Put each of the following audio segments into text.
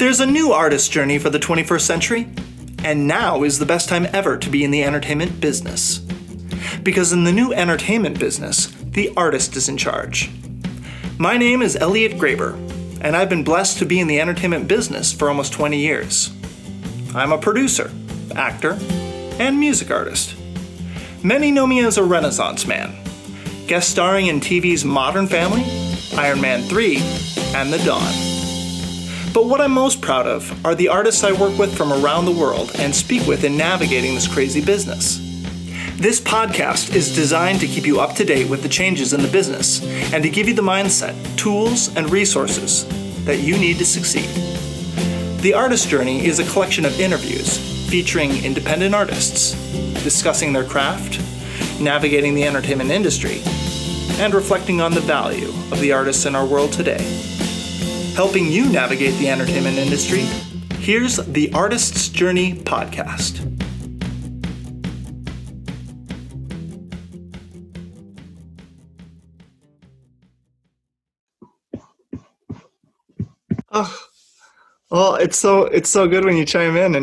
There's a new artist journey for the 21st century, and now is the best time ever to be in the entertainment business. Because in the new entertainment business, the artist is in charge. My name is Elliott Graber, and I've been blessed to be in the entertainment business for almost 20 years. I'm a producer, actor, and music artist. Many know me as a Renaissance man, guest starring in TV's Modern Family, Iron Man 3, and The Dawn. But what I'm most proud of are the artists I work with from around the world and speak with in navigating this crazy business. This podcast is designed to keep you up to date with the changes in the business and to give you the mindset, tools, and resources that you need to succeed. The Artist Journey is a collection of interviews featuring independent artists, discussing their craft, navigating the entertainment industry, and reflecting on the value of the artists in our world today. Helping you navigate the entertainment industry, here's the Artist's Journey podcast. Oh, well, it's so good when you chime in,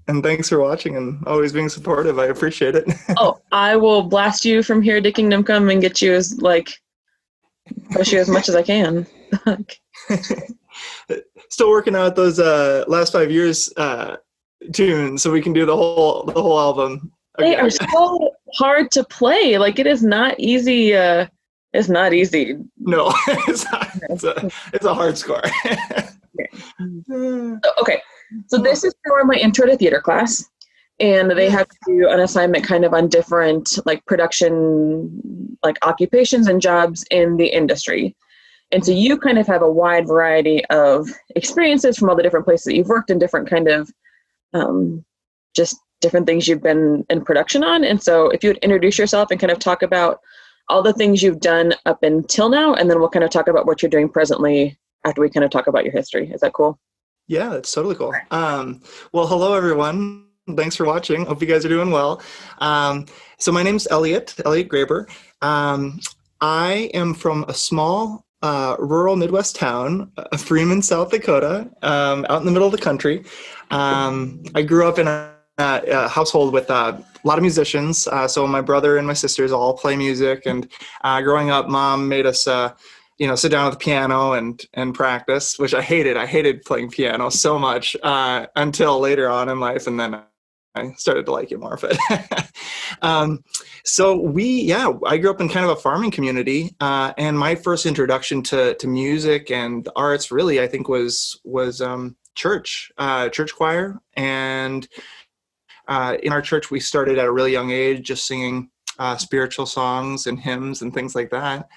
and thanks for watching and always being supportive. I appreciate it. Oh, I will blast you from here to Kingdom Come and get you push you as much as I can. Still working out those last 5 years tunes, so we can do the whole album. They are so hard to play. It is not easy. It's not easy. No, it's a hard score. Okay, so this is for my intro to theater class, and they have to do an assignment kind of on different production occupations and jobs in the industry. And so you kind of have a wide variety of experiences from all the different places that you've worked in, different kind of just different things you've been in production on. And so if you would introduce yourself and kind of talk about all the things you've done up until now, and then we'll kind of talk about what you're doing presently after we kind of talk about your history. Is that cool? Yeah, that's totally cool. Well, hello, everyone. Thanks for watching. Hope you guys are doing well. So my name's Elliott Graber. I am from a small rural Midwest town, Freeman, South Dakota, out in the middle of the country. I grew up in a household with a lot of musicians. So my brother and my sisters all play music. And growing up, Mom made us, sit down at the piano and practice, which I hated. I hated playing piano so much until later on in life. And then I started to like it more of it. I grew up in kind of a farming community, and my first introduction to music and the arts really, I think, was church choir. And in our church, we started at a really young age, just singing spiritual songs and hymns and things like that.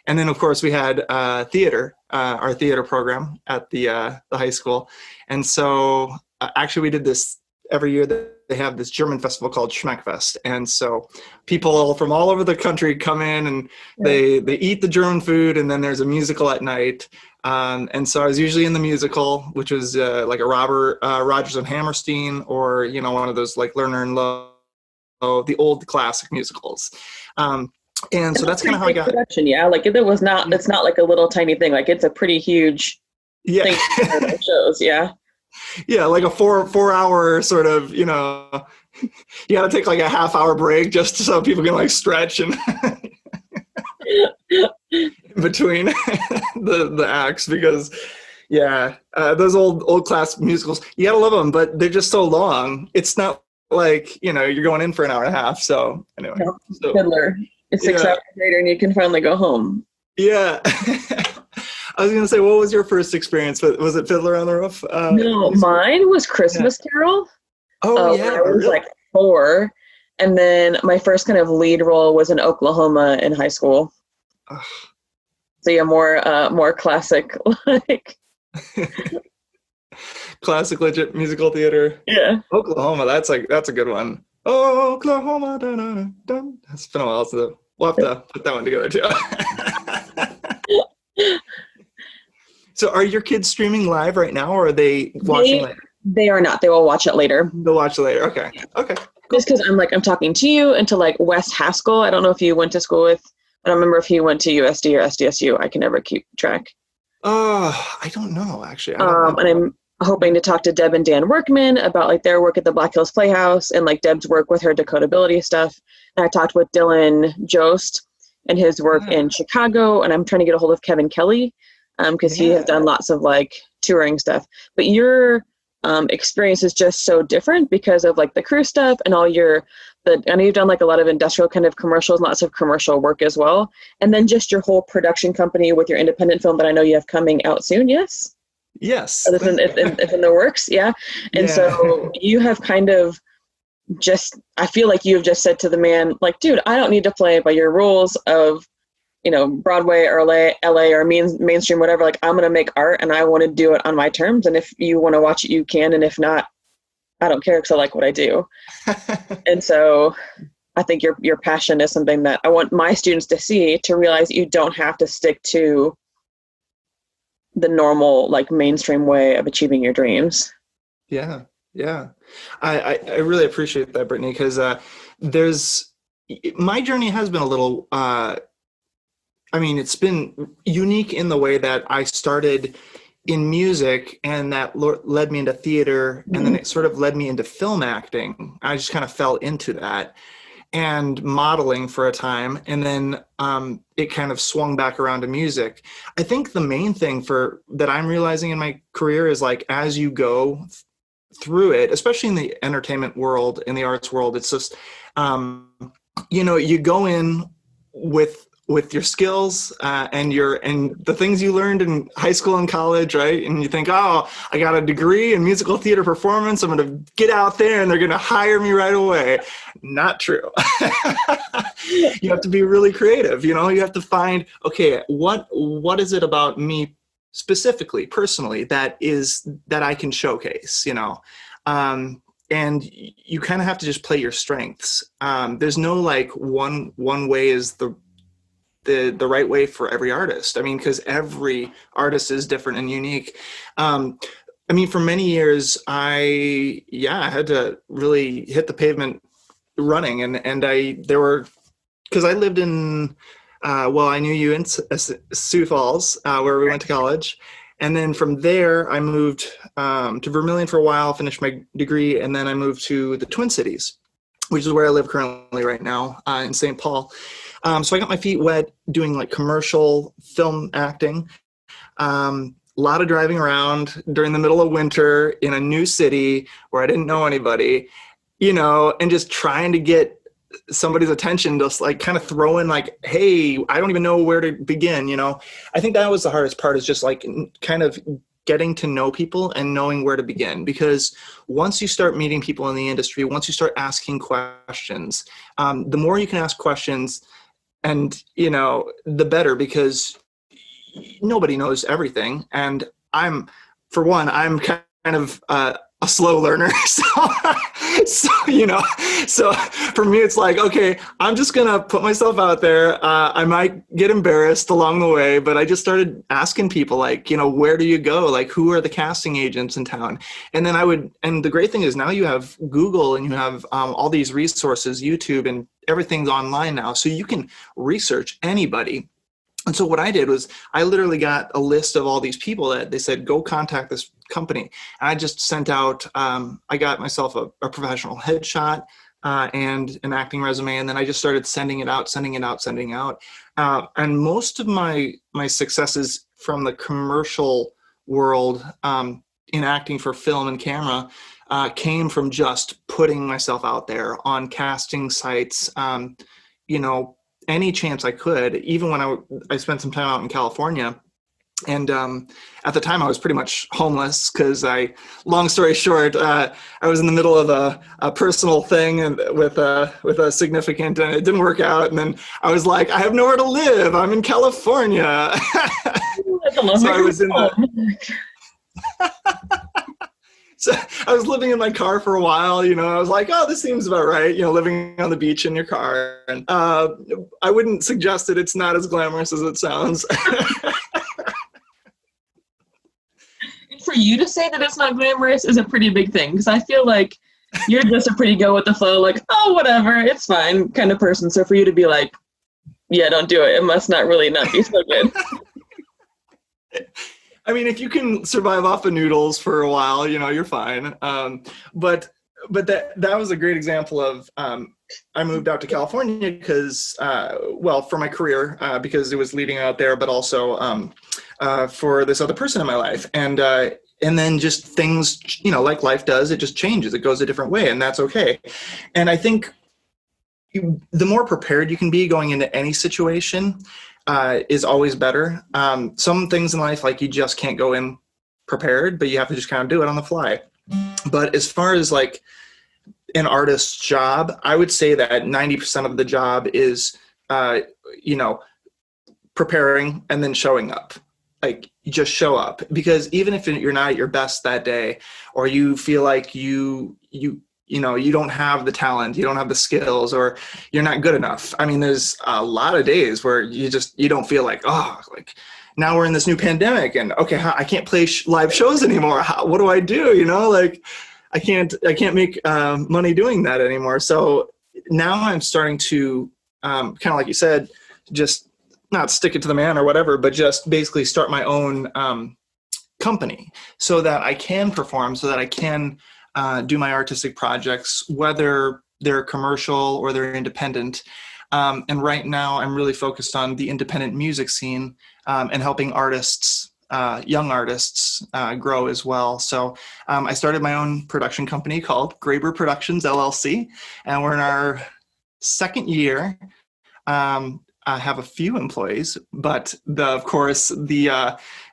And then, of course, we had theater, our theater program at the high school. And so actually we did this every year. They have this German festival called Schmeckfest. And so people from all over the country come in and they eat the German food, and then there's a musical at night. And so I was usually in the musical, which was like a Robert Rodgers and Hammerstein, or, one of those like Lerner and Loewe, the old classic musicals. And so that's kind of how I got production. Yeah. It's not like a little tiny thing. It's a pretty huge thing for those shows. Yeah. Yeah, like a four hour sort of, you got to take like a half-hour break just so people can stretch and in between the acts, because those old class musicals, you gotta love them, but they're just so long. It's not like you're going in for an hour and a half. So anyway, Fiddler. It's 6 hours later, and you can finally go home. Yeah. I was going to say, what was your first experience? Was it Fiddler on the Roof? No, mine was Christmas Carol. Oh, yeah. I was 4. And then my first kind of lead role was in Oklahoma in high school. So yeah, more classic, classic legit musical theater. Yeah. Oklahoma, that's a good one. Oklahoma, dun, dun, dun. It's been a while, so we'll have to put that one together too. So are your kids streaming live right now, or are they watching later? They are not. They will watch it later. They'll watch it later. Okay. Okay. Just because I'm talking to you and to Wes Haskell. I don't know if you went to school with, I don't remember if he went to USD or SDSU. I can never keep track. I don't know, actually. And hoping to talk to Deb and Dan Workman about like their work at the Black Hills Playhouse and like Deb's work with her decodability stuff. And I talked with Dylan Jost and his work in Chicago, and I'm trying to get a hold of Kevin Kelly because he has done lots of like touring stuff. But your experience is just so different because of like the crew stuff and all I know you've done like a lot of industrial kind of commercials, lots of commercial work as well. And then just your whole production company with your independent film that I know you have coming out soon. Yes. Yes. It's in the works. Yeah. And so you have kind of I feel like you have just said to the man, like, dude, I don't need to play by your rules of, Broadway or LA or mainstream, whatever. Like, I'm going to make art and I want to do it on my terms. And if you want to watch it, you can. And if not, I don't care because I like what I do. And so I think your passion is something that I want my students to see, to realize you don't have to stick to the normal, like mainstream way of achieving your dreams. Yeah. Yeah. I really appreciate that, Brittany, because my journey has been a little, it's been unique in the way that I started in music and that led me into theater, and then it sort of led me into film acting. I just kind of fell into that, and modeling for a time, and then it kind of swung back around to music. I think the main thing that I'm realizing in my career is like, as you go through it, especially in the entertainment world, in the arts world, it's just, you go in with your skills and the things you learned in high school and college, right? And you think, oh, I got a degree in musical theater performance, I'm going to get out there and they're going to hire me right away. Not true. You have to be really creative. You have to find, okay, what is it about me specifically, personally, that I can showcase, and you kind of have to just play your strengths. There's no like one way is the right way for every artist. Because every artist is different and unique. For many years, I had to really hit the pavement running, because I lived in, I knew you in Sioux Falls, where we went to college. And then from there, I moved to Vermilion for a while, finished my degree, and then I moved to the Twin Cities, which is where I live currently right now, in St. Paul. So I got my feet wet doing like commercial film acting. A lot of driving around during the middle of winter in a new city where I didn't know anybody, and just trying to get somebody's attention, just like kind of throw in like, hey, I don't even know where to begin. I think that was the hardest part, is just like kind of getting to know people and knowing where to begin. Because once you start meeting people in the industry, once you start asking questions, the more you can ask questions, and the better, because nobody knows everything. And I'm kind of a slow learner. So for me, it's like, okay, I'm just going to put myself out there. I might get embarrassed along the way, but I just started asking people like, where do you go? Like, who are the casting agents in town? And then and the great thing is now you have Google and you have all these resources, YouTube, and everything's online now. So you can research anybody. And so what I did was I literally got a list of all these people that they said, go contact this company. And I just sent out, I got myself a professional headshot and an acting resume. And then I just started sending it out. And most of my successes from the commercial world in acting for film and camera came from just putting myself out there on casting sites, any chance I could, even when I spent some time out in California. And at the time I was pretty much homeless because long story short, I was in the middle of a personal thing and with a significant, and it didn't work out. And then I was like, I have nowhere to live. I'm in California. So I was in So I was living in my car for a while, I was like, oh, this seems about right, living on the beach in your car. And I wouldn't suggest it. It's not as glamorous as it sounds. For you to say that it's not glamorous is a pretty big thing, because I feel like you're just a pretty go with the flow, like, oh, whatever, it's fine kind of person. So for you to be like, yeah, don't do it, it must not be so good. I mean, if you can survive off of noodles for a while, you're fine. But that was a great example of I moved out to California because, well, for my career, because it was leading out there, but also for this other person in my life. And then just things, like life does, it just changes. It goes a different way, and that's okay. And I think the more prepared you can be going into any situation is always better. Some things in life, like you just can't go in prepared, but you have to just kind of do it on the fly. But as far as like an artist's job, I would say that 90% of the job is, preparing and then showing up. Like, you just show up, because even if you're not at your best that day, or you feel like you don't have the talent, you don't have the skills, or you're not good enough. I mean, there's a lot of days where you don't feel like, like now we're in this new pandemic and okay, I can't play live shows anymore. What do I do? Like I can't make money doing that anymore. So now I'm starting to kind of like you said, just not stick it to the man or whatever, but just basically start my own company so that I can perform, so that I can do my artistic projects, whether they're commercial or they're independent. And right now I'm really focused on the independent music scene and helping artists, young artists, grow as well. So I started my own production company called Graber Productions, LLC, and we're in our second year. I have a few employees, but of course, there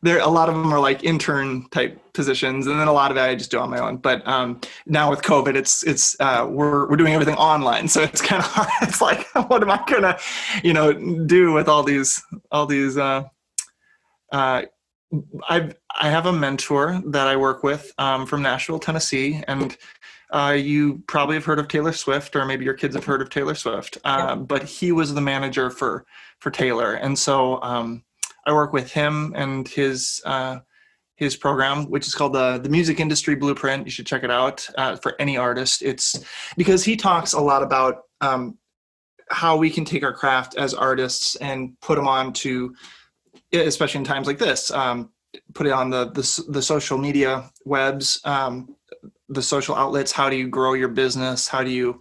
a lot of them are like intern type positions, and then a lot of it I just do on my own. But now with COVID, it's we're doing everything online, so it's kind of hard. It's like, what am I gonna, do with all these? I have a mentor that I work with from Nashville, Tennessee, and you probably have heard of Taylor Swift, or maybe your kids have heard of Taylor Swift. But he was the manager for Taylor, and so I work with him and his program, which is called the Music Industry Blueprint. You should check it out for any artist. It's because he talks a lot about how we can take our craft as artists and put them on to, especially in times like this, put it on the social media webs, the social outlets. How do you grow your business? How do you,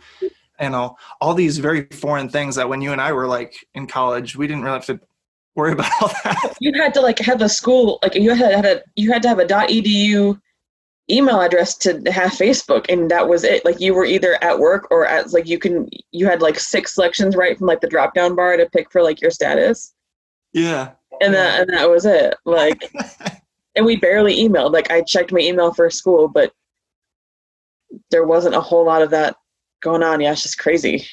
all these very foreign things that when you and I were like in college, we didn't really have to worry about all that. You had to like have the school, like you had to have a .edu email address to have Facebook, and that was it. Like you were either at work or at like you had like 6 selections right from like the drop down bar to pick for like your status. Yeah. And that was it. Like, and we barely emailed. Like I checked my email for school, but there wasn't a whole lot of that going on. Yeah, it's just crazy.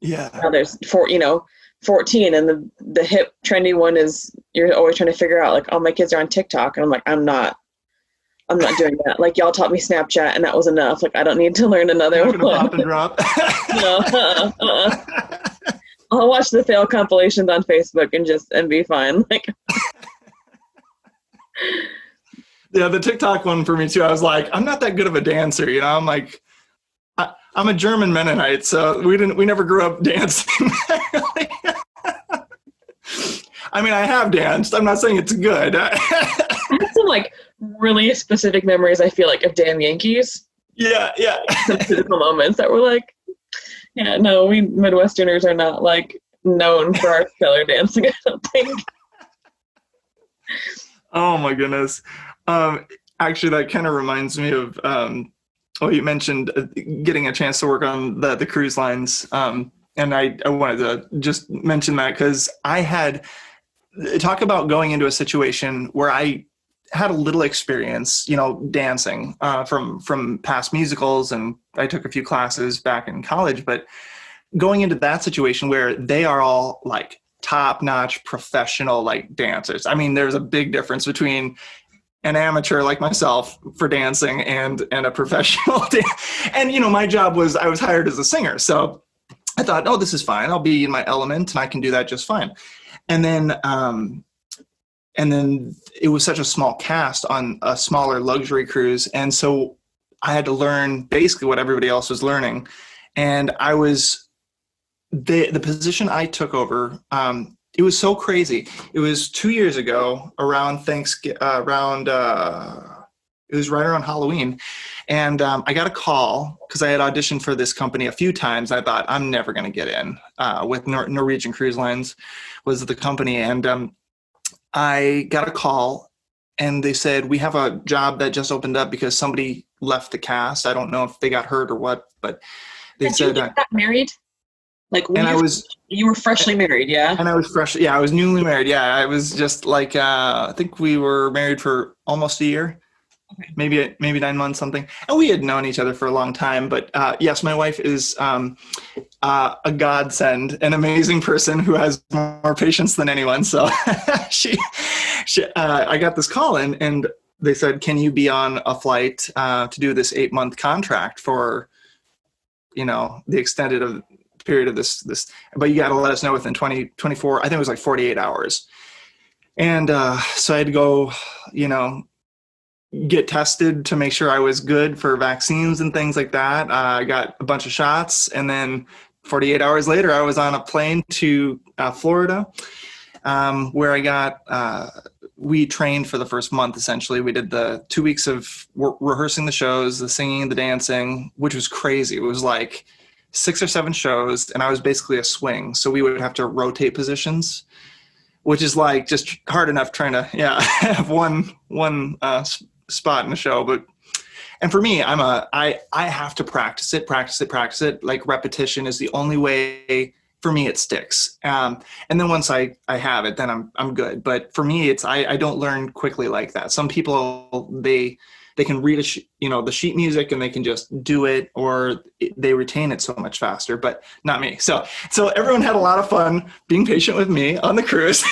Yeah. Now there's 14, and the hip trendy one is you're always trying to figure out like, oh, my kids are on TikTok, and I'm like, I'm not doing that. Like y'all taught me Snapchat, and that was enough. Like I don't need to learn another one. Pop and drop. No, I'll watch the fail compilations on Facebook and be fine. Like. Yeah, the TikTok one for me too. I was like, I'm not that good of a dancer, I'm like, I'm a German Mennonite, so we never grew up dancing. I mean, I have danced. I'm not saying it's good. I have some like really specific memories, I feel like, of damn Yankees. Yeah. Some physical moments that were like, yeah, no, we Midwesterners are not like known for our stellar dancing, I don't think. Oh my goodness. Actually, that kind of reminds me of, you mentioned getting a chance to work on the cruise lines. And I wanted to just mention that because I had talk about going into a situation where I had a little experience, dancing from past musicals, and I took a few classes back in college, but going into that situation where they are all like top-notch professional like dancers. I mean, there's a big difference between an amateur like myself for dancing and a professional and my job was I was hired as a singer, so I thought, oh, this is fine, I'll be in my element and I can do that just fine. And then it was such a small cast on a smaller luxury cruise, and so I had to learn basically what everybody else was learning. And I was the position I took over it was so crazy. It was 2 years ago around Thanksgiving, it was right around Halloween. And I got a call because I had auditioned for this company a few times. I thought I'm never going to get in with Norwegian Cruise Lines was the company. And I got a call and they said, we have a job that just opened up because somebody left the cast. I don't know if they got hurt or what, but they said. You got married? Like when you were freshly married, yeah? And I was fresh. Yeah, I was newly married. Yeah, I was just like, I think we were married for almost a year. Okay. Maybe 9 months, something. And we had known each other for a long time. But yes, my wife is a godsend, an amazing person who has more patience than anyone. So I got this call in and they said, can you be on a flight to do this 8-month contract for, the extended of period of this, but you got to let us know within 24, I think it was like 48 hours. And so I had to go, get tested to make sure I was good for vaccines and things like that. I got a bunch of shots, and then 48 hours later, I was on a plane to Florida, where I got, we trained for the first month, essentially. We did the 2 weeks of rehearsing the shows, the singing, the dancing, which was crazy. It was like 6 or 7 shows, and I was basically a swing. So we would have to rotate positions, which is like just hard enough trying to, have one spot in the show. And for me, I have to practice it. Like repetition is the only way for me it sticks. And then once I have it, then I'm good. But for me, I don't learn quickly like that. Some people, they can read the sheet music and they can just do it, or they retain it so much faster, but not me. So everyone had a lot of fun being patient with me on the cruise.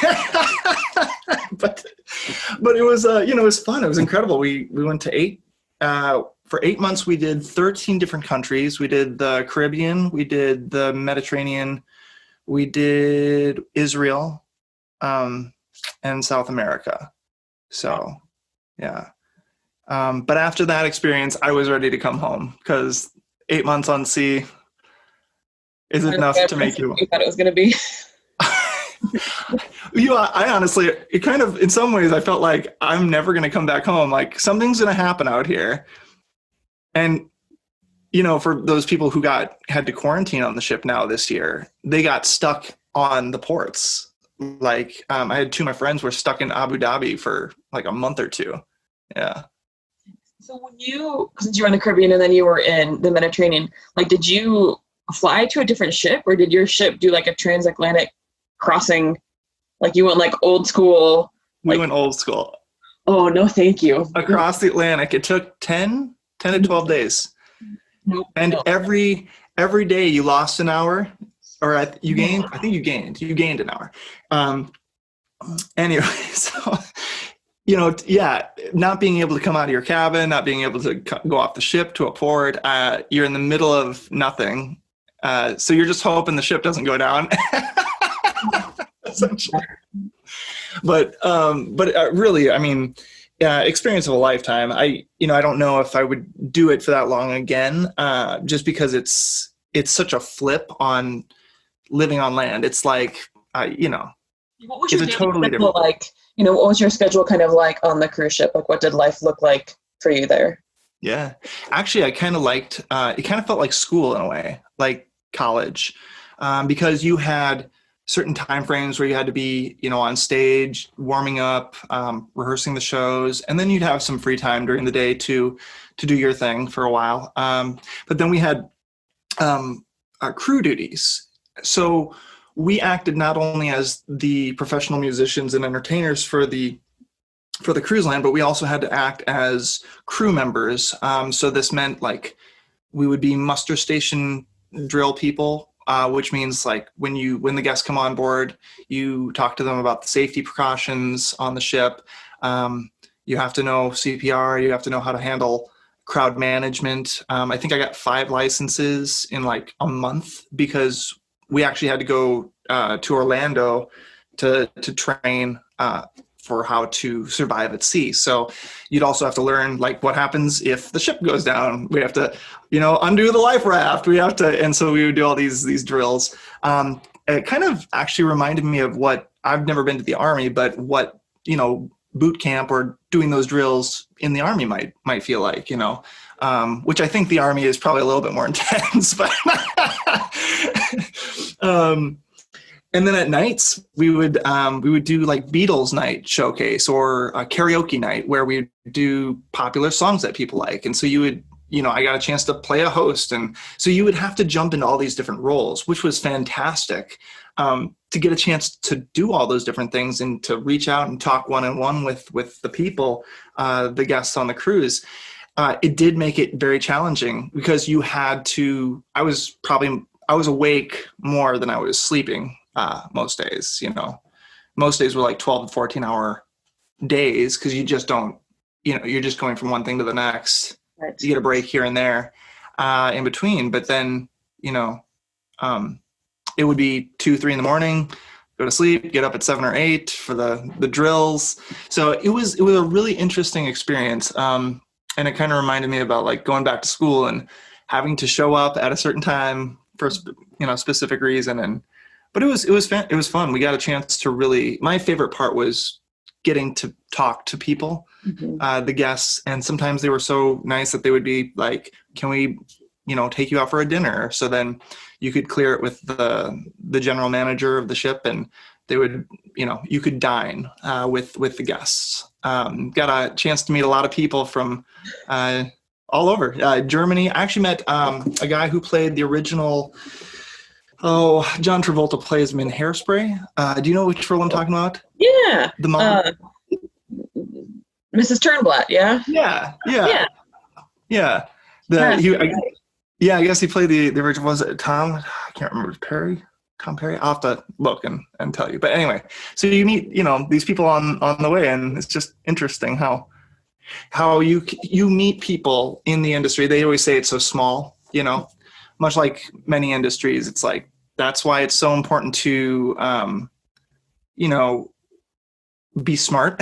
but it was, it was fun. It was incredible. We went to for 8 months, we did 13 different countries. We did the Caribbean, we did the Mediterranean, we did Israel, and South America. So, yeah. But after that experience, I was ready to come home because 8 months on sea is enough to make you. You thought it was going to be. I honestly, it kind of, in some ways, I felt like I'm never going to come back home. Like something's going to happen out here. And, for those people who had to quarantine on the ship now this year, they got stuck on the ports. Like I had 2 of my friends were stuck in Abu Dhabi for like a month or 2. Yeah. So since you were in the Caribbean and then you were in the Mediterranean, like, did you fly to a different ship, or did your ship do like a transatlantic crossing? Like you went like old school? We went old school. Oh, no, thank you. Across the Atlantic. It took 10 to 12 days. Nope, and every day you lost an hour, or you gained, I think you gained an hour. Anyway, so, not being able to come out of your cabin, not being able to go off the ship to a port, you're in the middle of nothing. So you're just hoping the ship doesn't go down. Essentially. But really, I mean, experience of a lifetime. I don't know if I would do it for that long again, just because it's such a flip on living on land. It's like, what was it's a totally different. Like, what was your schedule kind of like on the cruise ship? Like, what did life look like for you there? Yeah, actually, I kind of liked. It kind of felt like school in a way, like college, because you had certain time frames where you had to be, on stage, warming up, rehearsing the shows, and then you'd have some free time during the day to do your thing for a while. But then we had crew duties. So we acted not only as the professional musicians and entertainers for the cruise line, but we also had to act as crew members. So this meant like we would be muster station drill people, which means like when the guests come on board, you talk to them about the safety precautions on the ship. You have to know CPR. You have to know how to handle crowd management. I think I got 5 licenses in like a month because we actually had to go to Orlando to train for how to survive at sea. So you'd also have to learn like what happens if the ship goes down. We have to, undo the life raft. And so we would do all these drills. It kind of actually reminded me of what I've never been to the Army, but what, boot camp or doing those drills in the Army might feel like, which I think the Army is probably a little bit more intense, but and then at nights we would do like Beatles night showcase or a karaoke night where we do popular songs that people like. And so you would, I got a chance to play a host. And so you would have to jump into all these different roles, which was fantastic, to get a chance to do all those different things and to reach out and talk one-on-one with the people, the guests on the cruise. It did make it very challenging because you had to, I was awake more than I was sleeping most days. Most days were like 12 to 14 hour days because you just don't, you're just going from one thing to the next. Right. You get a break here and there in between, but then, it would be 2, 3 in the morning, go to sleep, get up at 7 or 8 for the drills. So it was a really interesting experience. And it kind of reminded me about like going back to school and having to show up at a certain time for, specific reason. But it was fun. We got a chance to really, my favorite part was getting to talk to people, the guests. And sometimes they were so nice that they would be like, can we, take you out for a dinner? So then you could clear it with the general manager of the ship, and they would, you could dine with the guests. Got a chance to meet a lot of people from all over Germany. I actually met a guy who played the original, John Travolta plays him in Hairspray. Do you know which role I'm talking about? Yeah. The mom? Mrs. Turnblatt, yeah? Yeah. I guess he played the original. Was it Tom? I can't remember. Perry? Tom Perry? I'll have to look and tell you. But anyway, so you meet, these people on the way, and it's just interesting how you meet people in the industry. They always say it's so small, much like many industries. It's like, that's why it's so important to, be smart,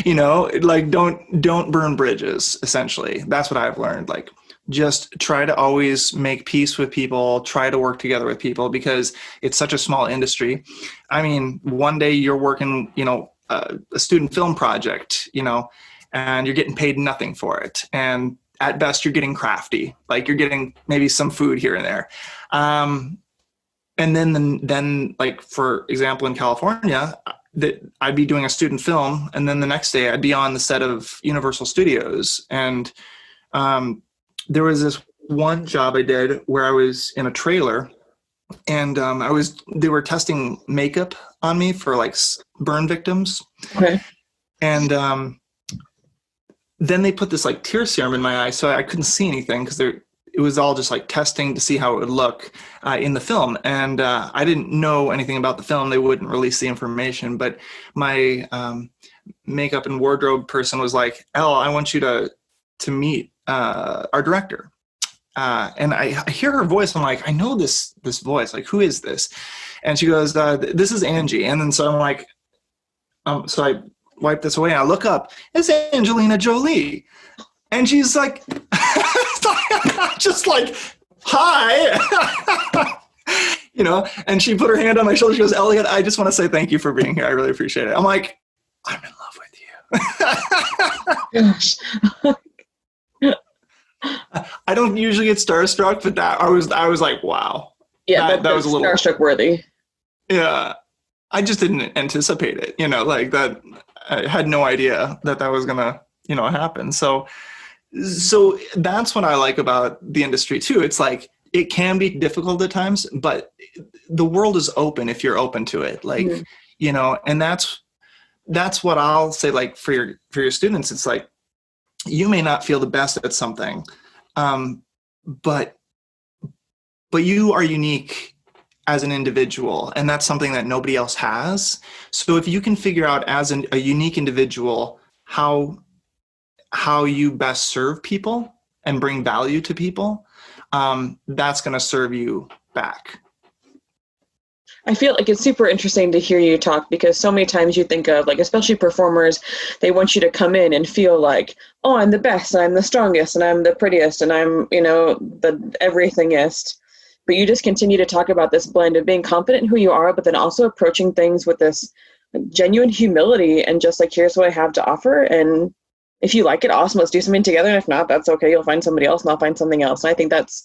like don't burn bridges, essentially. That's what I've learned. Like, just try to always make peace with people, try to work together with people, because it's such a small industry. I mean, one day you're working, a student film project, and you're getting paid nothing for it. And at best you're getting crafty, like you're getting maybe some food here and there. And then like, for example, in California, that I'd be doing a student film, and then the next day I'd be on the set of Universal Studios. And there was this one job I did where I was in a trailer, and they were testing makeup on me for like burn victims. Okay. And then they put this like tear serum in my eye, so I couldn't see anything because it was all just like testing to see how it would look in the film. And I didn't know anything about the film. They wouldn't release the information, but my makeup and wardrobe person was like, "Elle, I want you to meet our director." And I hear her voice. I'm like, I know this voice. Like, who is this? And she goes, "This is Angie." And then so I'm like, so I wipe this away and I look up. It's Angelina Jolie. And she's like, just like, "Hi." And she put her hand on my shoulder. She goes, "Elliott, I just want to say thank you for being here. I really appreciate it." I'm like, I'm in love with you. Gosh. I don't usually get starstruck, but that I was like, wow. Yeah, that was a little starstruck worthy. Yeah. I just didn't anticipate it, like that. I had no idea that was gonna, happen. So that's what I like about the industry too. It's like, it can be difficult at times, but the world is open if you're open to it. Like, and that's what I'll say, like for your students. It's like, you may not feel the best at something, but you are unique as an individual, and that's something that nobody else has. So if you can figure out as a unique individual how you best serve people and bring value to people, that's going to serve you back. I feel like it's super interesting to hear you talk, because so many times you think of, like, especially performers, they want you to come in and feel like, oh, I'm the best, I'm the strongest, and I'm the prettiest, and I'm, the everythingest. but you just continue to talk about this blend of being confident in who you are, but then also approaching things with this genuine humility and just like, here's what I have to offer. And if you like it, awesome, let's do something together. And if not, that's okay. You'll find somebody else and I'll find something else. And I think that's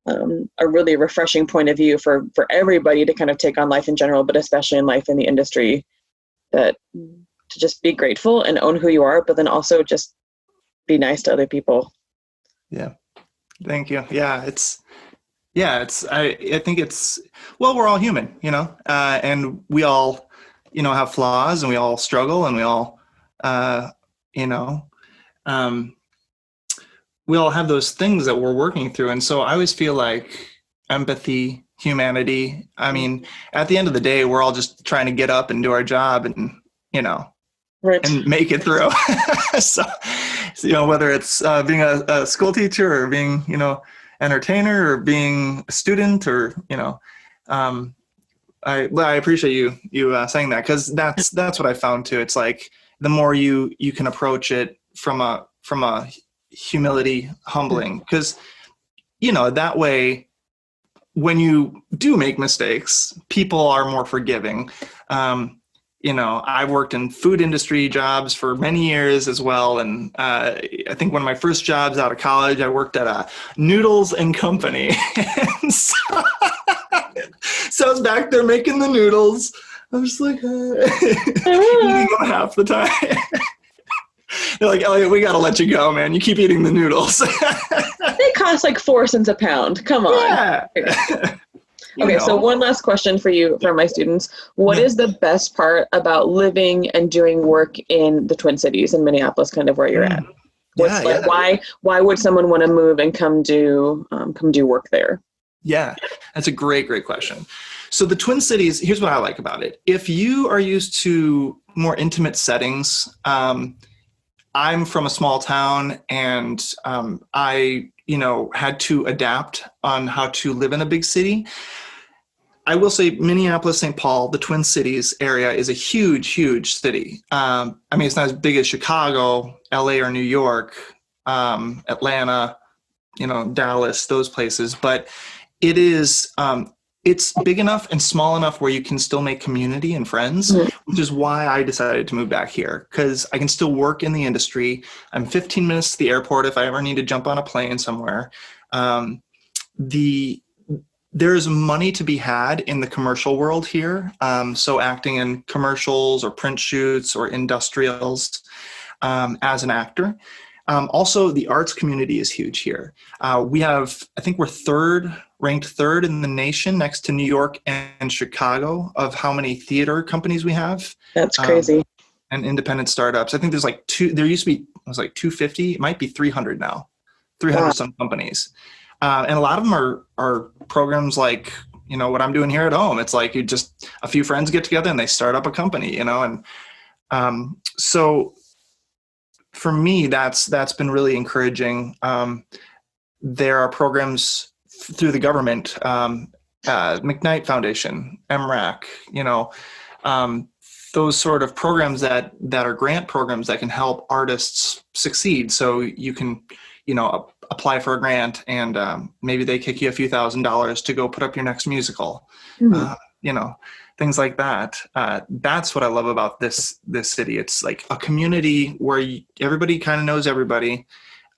a really refreshing point of view for everybody to kind of take on life in general, but especially in life in the industry, that to just be grateful and own who you are, but then also just be nice to other people. Yeah. Thank you. Yeah. I think it's, well, we're all human, and we all, have flaws and we all struggle and we all, we all have those things that we're working through. And so I always feel like empathy, humanity, I mean, at the end of the day, we're all just trying to get up and do our job and, right. and make it through. So, whether it's being a school teacher or being, entertainer or being a student or, I appreciate you saying that, because that's what I found too. It's like the more you can approach it from a humility, humbling, because that way when you do make mistakes, people are more forgiving. I've worked in food industry jobs for many years as well. And I think one of my first jobs out of college, I worked at a Noodles and Company. And so I was back there making the noodles. I was like, eating them half the time. They're like, Elliott, we got to let you go, man. You keep eating the noodles. They cost like 4 cents a pound. Come on. Yeah. Okay, so one last question for you, for my students. What is the best part about living and doing work in the Twin Cities in Minneapolis, kind of where you're at? Why would someone want to move and come do work there? Yeah, that's a great question. So the Twin Cities, here's what I like about it. If you are used to more intimate settings, I'm from a small town, and I had to adapt on how to live in a big city. I will say Minneapolis, St. Paul, the Twin Cities area is a huge city. It's not as big as Chicago, LA, or New York, Atlanta, Dallas, those places, but it is, it's big enough and small enough where you can still make community and friends, which is why I decided to move back here, because I can still work in the industry. I'm 15 minutes to the airport if I ever need to jump on a plane somewhere. There's money to be had in the commercial world here. So acting in commercials or print shoots or industrials as an actor. Also, the arts community is huge here. We have, I think we're ranked third in the nation, next to New York and Chicago, of how many theater companies we have. That's crazy. And independent startups. I think there's like there used to be, it was like 250, it might be 300 now, 300 some companies. And a lot of them are programs like, what I'm doing here at home. It's like a few friends get together and they start up a company, and so for me, that's been really encouraging. There are programs through the government, McKnight Foundation, MRAC, those sort of programs that are grant programs that can help artists succeed. So you can, apply for a grant and maybe they kick you a few $1,000s to go put up your next musical, things like that. That's what I love about this city. It's like a community where everybody kind of knows everybody,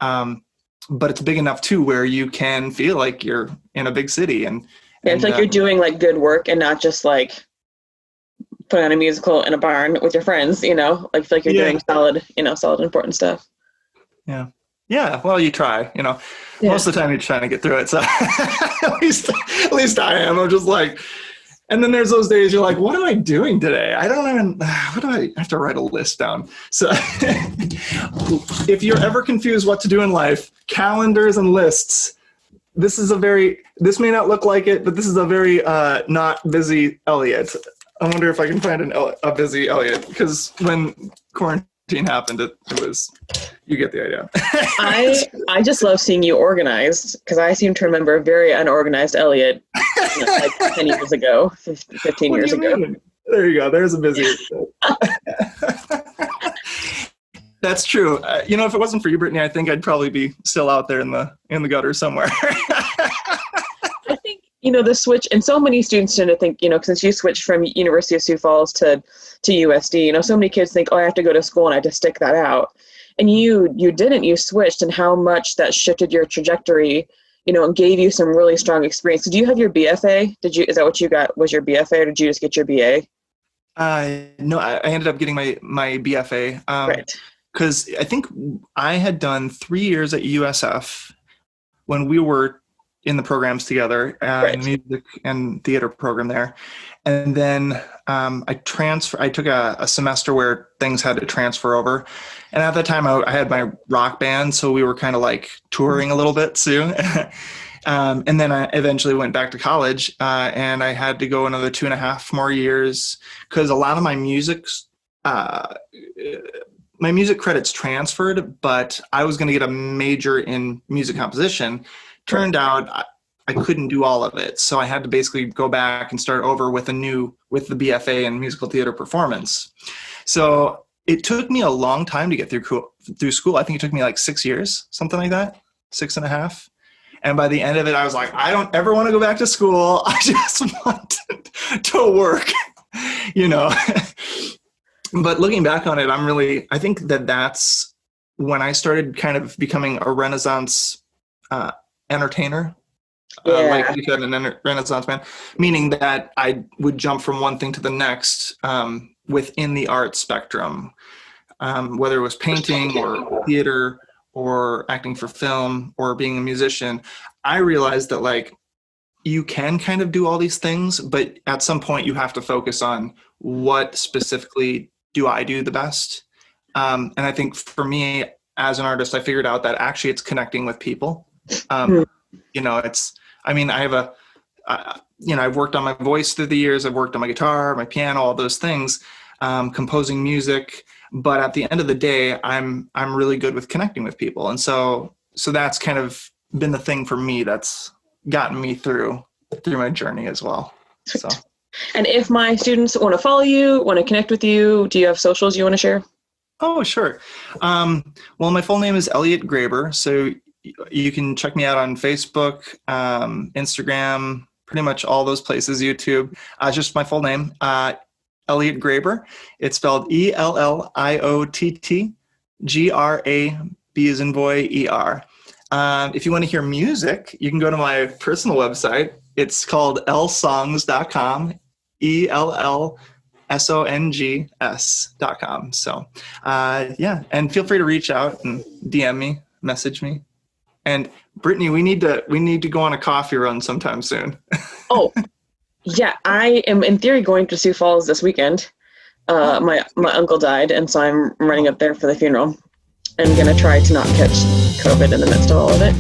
but it's big enough too where you can feel like you're in a big city. And it's like you're doing like good work and not just like putting on a musical in a barn with your friends, like feel like you're doing solid important stuff. Yeah, well, you try, most of the time you're trying to get through it. So at least I am. I'm just like, and then there's those days you're like, what am I doing today? What do I have to write a list down? So if you're ever confused what to do in life, calendars and lists, this may not look like it, but this is a very not busy Elliott. I wonder if I can find a busy Elliott, because when quarantine happened, it was, you get the idea. I just love seeing you organized, because I seem to remember a very unorganized Elliott like 10 years ago, 15 years ago. Mean? There you go. There's a busy. That's true. If it wasn't for you, Brittany, I think I'd probably be still out there in the gutter somewhere. I think The switch, and so many students tend to think, since you switched from University of Sioux Falls to USD, so many kids think, oh, I have to go to school and I have to stick that out. And you didn't, you switched, and how much that shifted your trajectory, and gave you some really strong experience. So do you have your BFA? Is that what you got, was your BFA, or did you just get your BA? No, I ended up getting my BFA. Right. Because I think I had done 3 years at USF when we were in the programs together, Right. music and theater program there. And then I took a semester where things had to transfer over. And at that time I had my rock band, so we were kind of like touring a little bit too. And then I eventually went back to college, and I had to go another 2.5 more years because a lot of my music credits transferred, but I was going to get a major in music composition. Turned out I couldn't do all of it. So I had to basically go back and start over with the BFA in musical theater performance. So it took me a long time to get through school. I think it took me like 6 years, something like that, 6.5. And by the end of it, I was like, I don't ever want to go back to school. I just want to work, But looking back on it, I think that's when I started kind of becoming a Renaissance entertainer, like you said, an Renaissance man, meaning that I would jump from one thing to the next within the art spectrum, whether it was painting or theater or acting for film or being a musician. I realized that like you can kind of do all these things, but at some point you have to focus on what specifically do I do the best. And I think for me as an artist, I figured out that actually it's connecting with people. I've worked on my voice through the years. I've worked on my guitar, my piano, all those things, composing music. But at the end of the day, I'm really good with connecting with people. And so that's kind of been the thing for me that's gotten me through my journey as well. So. And if my students want to follow you, want to connect with you, do you have socials you want to share? Oh, sure. Well, my full name is Elliott Graber. So you can check me out on Facebook, Instagram, pretty much all those places, YouTube. Just my full name, Elliott Graber. It's spelled ELLIOTT GRAB as in boy, ER. If you want to hear music, you can go to my personal website. It's called ellsongs.com, ELLSONGS.com. So, and feel free to reach out and DM me, message me. And Brittany, we need to go on a coffee run sometime soon. Oh, yeah, I am in theory going to Sioux Falls this weekend. My uncle died, and so I'm running up there for the funeral. I'm gonna try to not catch COVID in the midst of all of it.